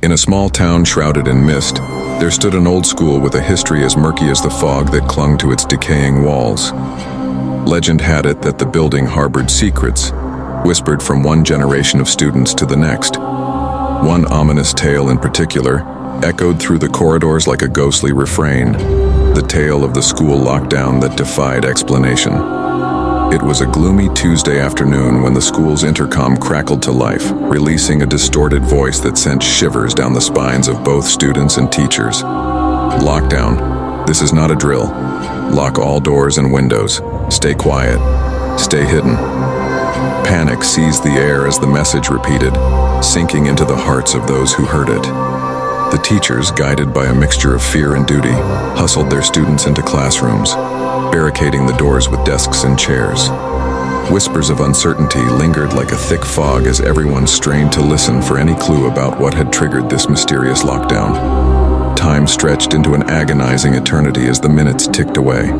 In a small town shrouded in mist, there stood an old school with a history as murky as the fog that clung to its decaying walls. Legend had it that the building harbored secrets, whispered from one generation of students to the next. One ominous tale in particular echoed through the corridors like a ghostly refrain, the tale of the school lockdown that defied explanation. It was a gloomy Tuesday afternoon when the school's intercom crackled to life, releasing a distorted voice that sent shivers down the spines of both students and teachers. Lockdown. This is not a drill. Lock all doors and windows. Stay quiet. Stay hidden. Panic seized the air as the message repeated, sinking into the hearts of those who heard it. The teachers, guided by a mixture of fear and duty, hustled their students into classrooms, barricading the doors with desks and chairs. Whispers of uncertainty lingered like a thick fog as everyone strained to listen for any clue about what had triggered this mysterious lockdown. Time stretched into an agonizing eternity as the minutes ticked away.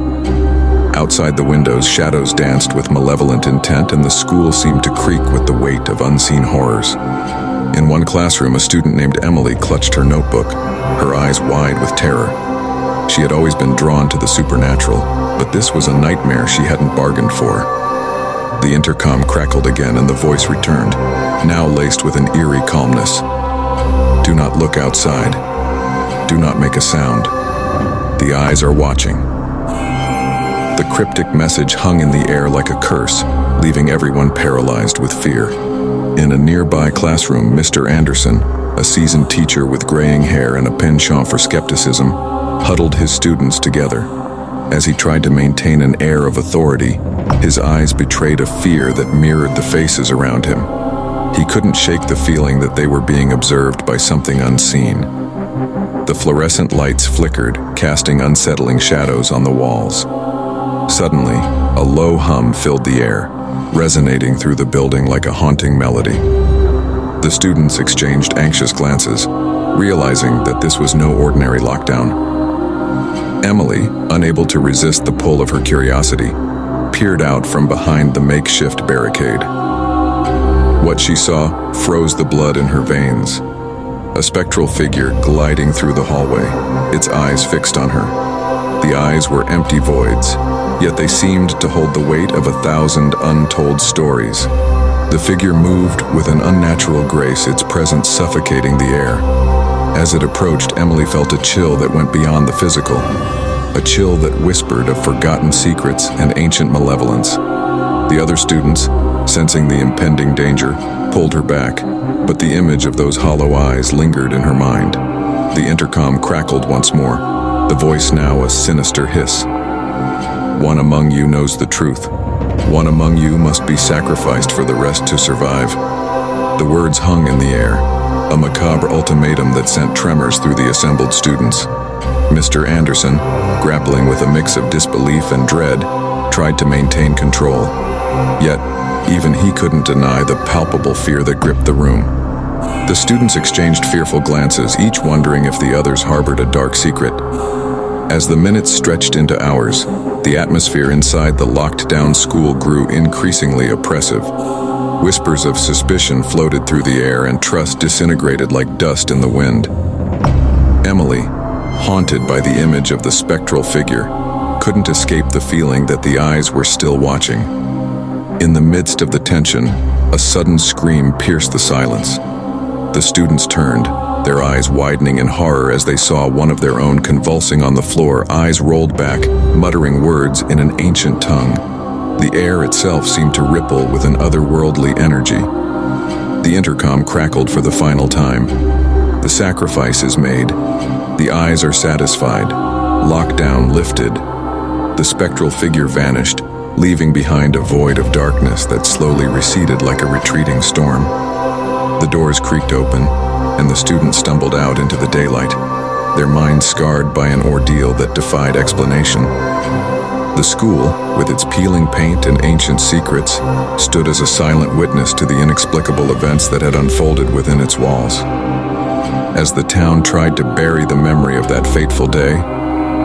Outside the windows, shadows danced with malevolent intent, and the school seemed to creak with the weight of unseen horrors. In one classroom, a student named Emily clutched her notebook, her eyes wide with terror. She had always been drawn to the supernatural, but this was a nightmare she hadn't bargained for. The intercom crackled again and the voice returned, now laced with an eerie calmness. Do not look outside. Do not make a sound. The eyes are watching. The cryptic message hung in the air like a curse, leaving everyone paralyzed with fear. In a nearby classroom, Mr. Anderson, a seasoned teacher with graying hair and a penchant for skepticism, huddled his students together. As he tried to maintain an air of authority, his eyes betrayed a fear that mirrored the faces around him. He couldn't shake the feeling that they were being observed by something unseen. The fluorescent lights flickered, casting unsettling shadows on the walls. Suddenly, a low hum filled the air, resonating through the building like a haunting melody. The students exchanged anxious glances, realizing that this was no ordinary lockdown. Emily, unable to resist the pull of her curiosity, peered out from behind the makeshift barricade. What she saw froze the blood in her veins. A spectral figure gliding through the hallway, its eyes fixed on her. The eyes were empty voids, yet they seemed to hold the weight of 1,000 untold stories. The figure moved with an unnatural grace, its presence suffocating the air. As it approached, Emily felt a chill that went beyond the physical, a chill that whispered of forgotten secrets and ancient malevolence. The other students, sensing the impending danger, pulled her back, but the image of those hollow eyes lingered in her mind. The intercom crackled once more, the voice now a sinister hiss. One among you knows the truth. One among you must be sacrificed for the rest to survive. The words hung in the air, a macabre ultimatum that sent tremors through the assembled students. Mr. Anderson, grappling with a mix of disbelief and dread, tried to maintain control. Yet, even he couldn't deny the palpable fear that gripped the room. The students exchanged fearful glances, each wondering if the others harbored a dark secret. As the minutes stretched into hours, the atmosphere inside the locked-down school grew increasingly oppressive. Whispers of suspicion floated through the air, and trust disintegrated like dust in the wind. Emily, haunted by the image of the spectral figure, couldn't escape the feeling that the eyes were still watching. In the midst of the tension, a sudden scream pierced the silence. The students turned, their eyes widening in horror as they saw one of their own convulsing on the floor, eyes rolled back, muttering words in an ancient tongue. The air itself seemed to ripple with an otherworldly energy. The intercom crackled for the final time. The sacrifice is made. The eyes are satisfied. Lockdown lifted. The spectral figure vanished, leaving behind a void of darkness that slowly receded like a retreating storm. The doors creaked open, and the students stumbled out into the daylight, their minds scarred by an ordeal that defied explanation. The school, with its peeling paint and ancient secrets, stood as a silent witness to the inexplicable events that had unfolded within its walls. As the town tried to bury the memory of that fateful day,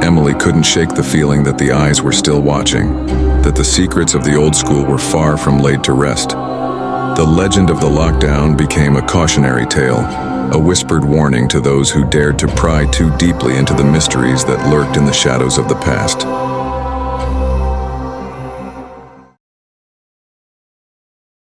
Emily couldn't shake the feeling that the eyes were still watching, that the secrets of the old school were far from laid to rest. The legend of the lockdown became a cautionary tale, a whispered warning to those who dared to pry too deeply into the mysteries that lurked in the shadows of the past.